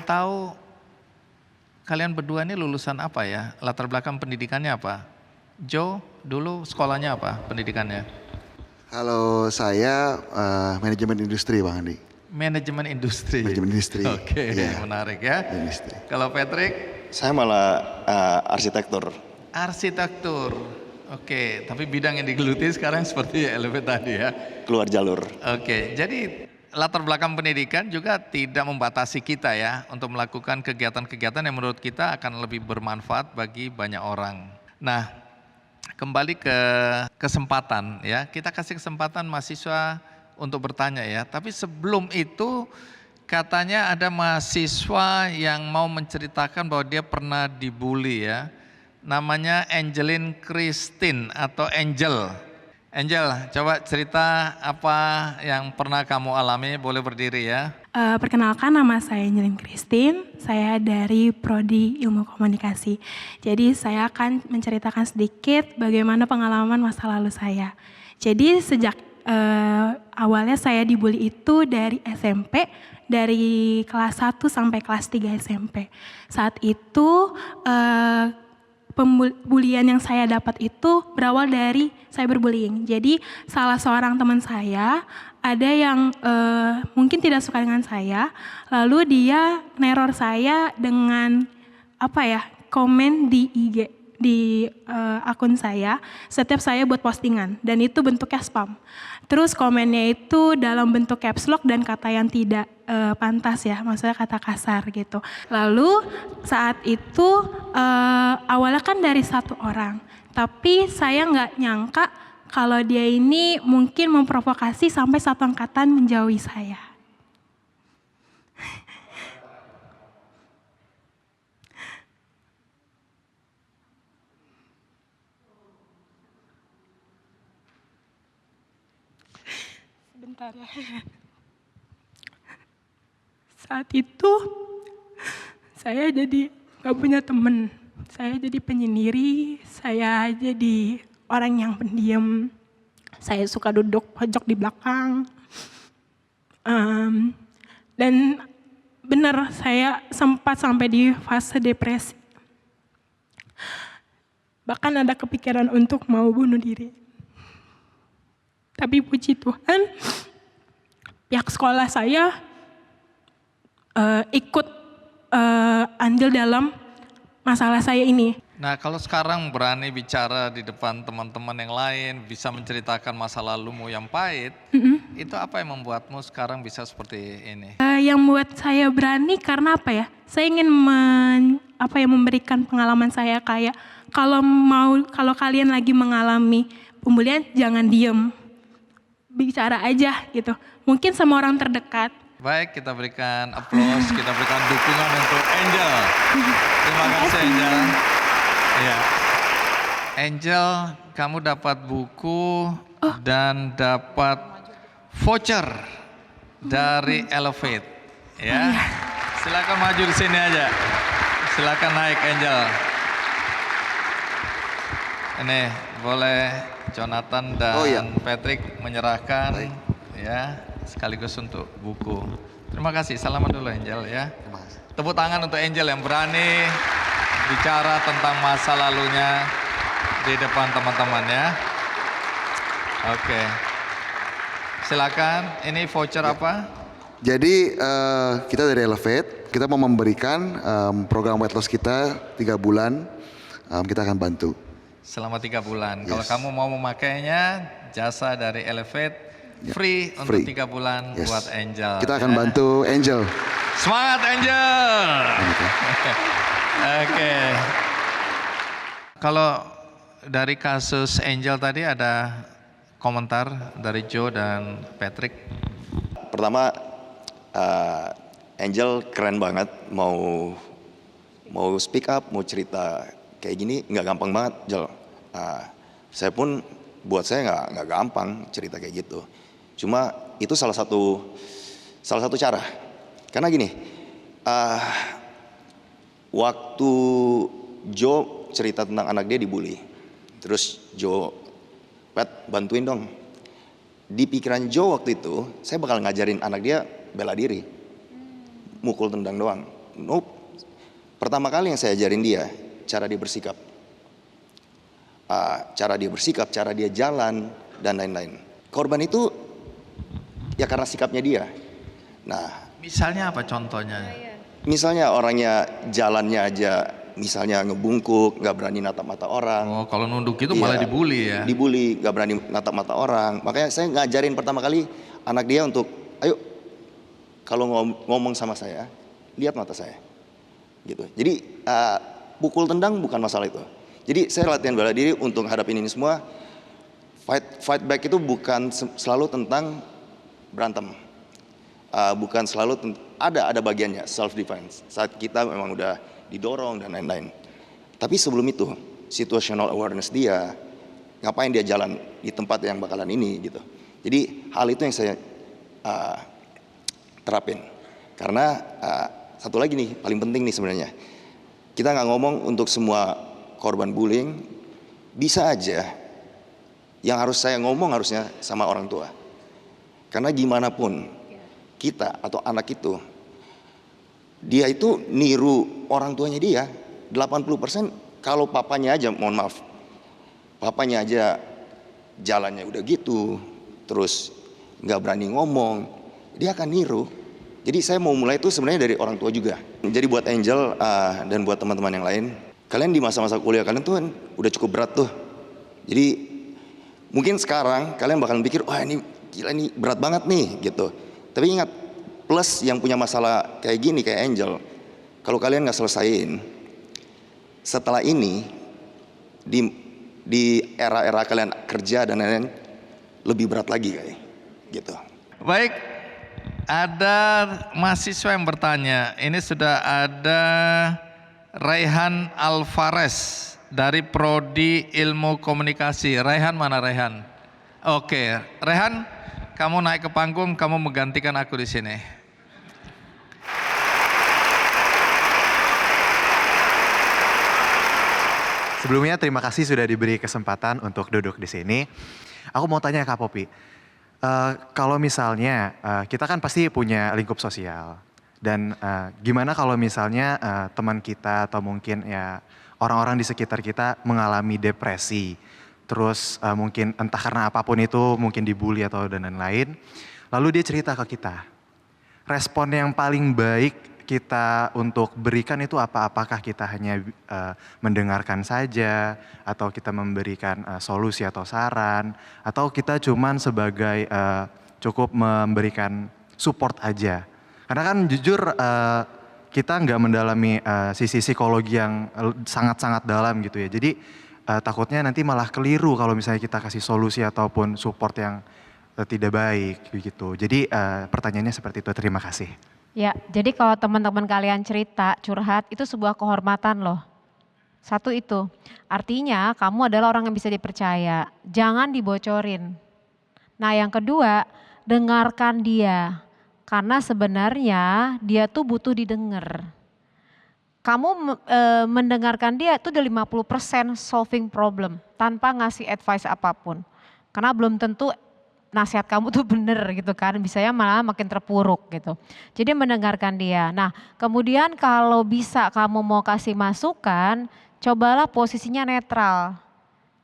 tahu, kalian berdua ini lulusan apa ya? Latar belakang pendidikannya apa? Joe, dulu sekolahnya apa pendidikannya? Kalau saya manajemen industri Bang Andi. Manajemen industri. Manajemen industri. Oke, Iya. menarik ya. Industri. Kalau Patrick? Saya malah arsitektur. Arsitektur. Oke, tapi bidang yang digeluti sekarang seperti Elevate tadi ya. Keluar jalur. Oke, jadi latar belakang pendidikan juga tidak membatasi kita ya untuk melakukan kegiatan-kegiatan yang menurut kita akan lebih bermanfaat bagi banyak orang. Nah, kembali ke kesempatan ya, kita kasih kesempatan mahasiswa untuk bertanya ya. Tapi sebelum itu katanya ada mahasiswa yang mau menceritakan bahwa dia pernah dibully ya. Namanya Angeline Christine atau Angel. Angel, coba cerita apa yang pernah kamu alami, boleh berdiri ya. Perkenalkan, nama saya Angeline Christine, saya dari Prodi Ilmu Komunikasi. Jadi saya akan menceritakan sedikit bagaimana pengalaman masa lalu saya. Jadi sejak awalnya saya dibully itu dari SMP, dari kelas 1 sampai kelas 3 SMP. Saat itu pembulian yang saya dapat itu berawal dari cyberbullying. Jadi salah seorang teman saya ada yang mungkin tidak suka dengan saya, lalu dia neror saya dengan komen di IG, di akun saya setiap saya buat postingan, dan itu bentuknya spam. Terus komennya itu dalam bentuk caps lock dan kata yang tidak pantas ya, maksudnya kata kasar gitu. Lalu saat itu awalnya kan dari satu orang, tapi saya nggak nyangka kalau dia ini mungkin memprovokasi sampai satu angkatan menjauhi saya. Sebentar ya. Saat itu saya jadi gak punya temen, saya jadi penyendiri, saya jadi orang yang pendiam, saya suka duduk pojok di belakang, dan benar saya sempat sampai di fase depresi. Bahkan ada kepikiran untuk mau bunuh diri. Tapi puji Tuhan, pihak sekolah saya ikut andil dalam masalah saya ini. Nah, kalau sekarang berani bicara di depan teman-teman yang lain, bisa menceritakan masa lalumu yang pahit, itu apa yang membuatmu sekarang bisa seperti ini? Yang membuat saya berani karena apa ya? Saya ingin memberikan pengalaman saya, kayak kalau kalian lagi mengalami pembulian, jangan diem, bicara aja gitu. Mungkin sama orang terdekat. Baik, kita berikan aplaus, kita berikan dukungan untuk Angel. Terima kasih Angel. Ya. Angel, kamu dapat buku dan dapat voucher dari Elevate. Ya. Silakan maju di sini aja. Silakan naik Angel. Ini boleh Jonathan dan Patrick menyerahkan ya, sekaligus untuk buku. Terima kasih, salaman dulu Angel ya. Tepuk tangan untuk Angel yang berani bicara tentang masa lalunya di depan teman-teman ya. Oke. Silakan, ini voucher apa? Jadi kita dari Elevate, kita mau memberikan program weight loss kita 3 bulan, kita akan bantu. Selama 3 bulan. Kalau kamu mau memakainya, jasa dari Elevate free untuk 3 bulan buat Angel. Kita akan bantu Angel. Semangat Angel. Oke. Kalau dari kasus Angel tadi ada komentar dari Joe dan Patrick. Pertama, Angel keren banget, mau speak up, mau cerita kayak gini nggak gampang banget, Jel. Saya pun buat saya nggak gampang cerita kayak gitu. Cuma itu salah satu cara. Karena gini, waktu Joe cerita tentang anak dia dibully, terus Joe, Pat bantuin dong. Di pikiran Joe waktu itu, saya bakal ngajarin anak dia bela diri, mukul tendang doang. Nope. Pertama kali yang saya ajarin dia, cara dia bersikap. Cara dia jalan, dan lain-lain. Korban itu ya karena sikapnya dia. Nah, Misalnya apa contohnya? misalnya orangnya jalannya aja, misalnya ngebungkuk, nggak berani natap mata orang. Oh, kalau nunduk itu malah Iya, dibully ya? Dibully, nggak berani natap mata orang. Makanya saya ngajarin pertama kali anak dia untuk, ayo kalau ngomong sama saya, lihat mata saya. Gitu. Jadi pukul tendang bukan masalah itu. Jadi saya latihan bela diri untuk hadapin ini semua. Fight back itu bukan selalu tentang berantem. Bukan selalu ada bagiannya self defense. Saat kita memang udah didorong dan lain-lain. Tapi sebelum itu, situational awareness dia, ngapain dia jalan di tempat yang bakalan ini gitu. Jadi hal itu yang saya terapin. Karena satu lagi nih, paling penting nih sebenarnya. Kita nggak ngomong untuk semua korban bullying, bisa aja yang harus saya ngomong harusnya sama orang tua. Karena gimana pun kita atau anak itu, dia itu niru orang tuanya dia. 80% kalau papanya aja, mohon maaf, papanya aja jalannya udah gitu, terus nggak berani ngomong, dia akan niru. Jadi saya mau mulai itu sebenarnya dari orang tua juga. Jadi buat Angel dan buat teman-teman yang lain, kalian di masa-masa kuliah kalian tuh kan udah cukup berat tuh. Jadi mungkin sekarang kalian bakal pikir, wah ini gila, ini berat banget nih gitu. Tapi ingat, plus yang punya masalah kayak gini, kayak Angel, kalau kalian nggak selesain, setelah ini di era-era kalian kerja dan lain-lain lebih berat lagi kayak gitu. Baik, ada mahasiswa yang bertanya. Ini sudah ada Raihan Alvarez dari Prodi Ilmu Komunikasi. Raihan mana Raihan? Oke, Raihan, kamu naik ke panggung, kamu menggantikan aku di sini. Sebelumnya terima kasih sudah diberi kesempatan untuk duduk di sini. Aku mau tanya Kak Popi, kalau misalnya kita kan pasti punya lingkup sosial dan gimana kalau misalnya teman kita atau mungkin ya orang-orang di sekitar kita mengalami depresi, terus mungkin entah karena apapun itu, mungkin dibully atau dan lain-lain, lalu dia cerita ke kita. Respon yang paling baik kita untuk berikan itu apa? Apakah kita hanya mendengarkan saja, atau kita memberikan solusi atau saran, atau kita cuman sebagai cukup memberikan support aja? Karena kan jujur kita nggak mendalami sisi psikologi yang sangat-sangat dalam gitu ya. Jadi takutnya nanti malah keliru kalau misalnya kita kasih solusi ataupun support yang tidak baik gitu. Jadi pertanyaannya seperti itu. Terima kasih. Ya, jadi kalau teman-teman kalian cerita, curhat, itu sebuah kehormatan loh. Satu itu, artinya kamu adalah orang yang bisa dipercaya. Jangan dibocorin. Nah yang kedua, dengarkan dia. Karena sebenarnya dia tuh butuh didengar. Kamu mendengarkan dia itu udah 50% solving problem tanpa ngasih advice apapun. Karena belum tentu nasihat kamu tuh bener gitu kan, bisanya malah makin terpuruk gitu. Jadi mendengarkan dia. Nah kemudian kalau bisa kamu mau kasih masukan, cobalah posisinya netral.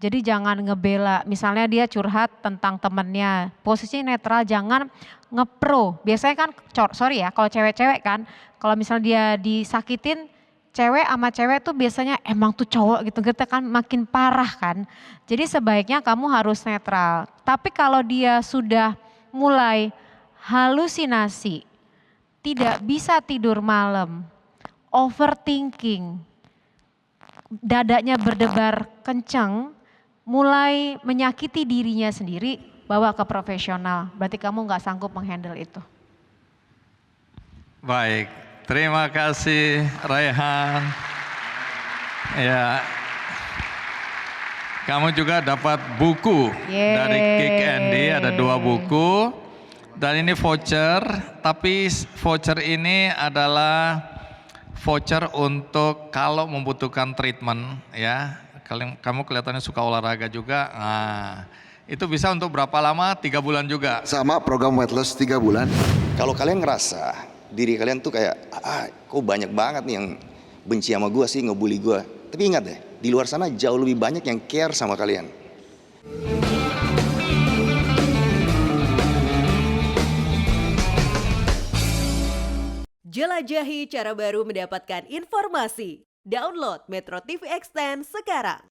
Jadi jangan ngebela, misalnya dia curhat tentang temennya, posisinya netral, jangan ngepro. Biasanya kan, sorry ya, kalau cewek-cewek kan, kalau misalnya dia disakitin, cewek sama cewek tuh biasanya emang tuh cowok gitu, kita kan makin parah kan. Jadi sebaiknya kamu harus netral. Tapi kalau dia sudah mulai halusinasi, tidak bisa tidur malam, overthinking, dadanya berdebar kencang, mulai menyakiti dirinya sendiri, bawa ke profesional. Berarti kamu nggak sanggup menghandle itu. Baik, terima kasih Raihan. Ya, kamu juga dapat buku dari Kick Andy, ada 2 buku. Dan ini voucher, tapi voucher ini adalah voucher untuk kalau membutuhkan treatment ya. Kamu kelihatannya suka olahraga juga, nah itu bisa untuk berapa lama? 3 bulan juga? Sama program weight loss 3 bulan. Kalau kalian ngerasa diri kalian tuh kayak, kok banyak banget nih yang benci sama gue sih, ngebully gue. Tapi ingat deh, di luar sana jauh lebih banyak yang care sama kalian. Jelajahi cara baru mendapatkan informasi. Download Metro TV Extend sekarang.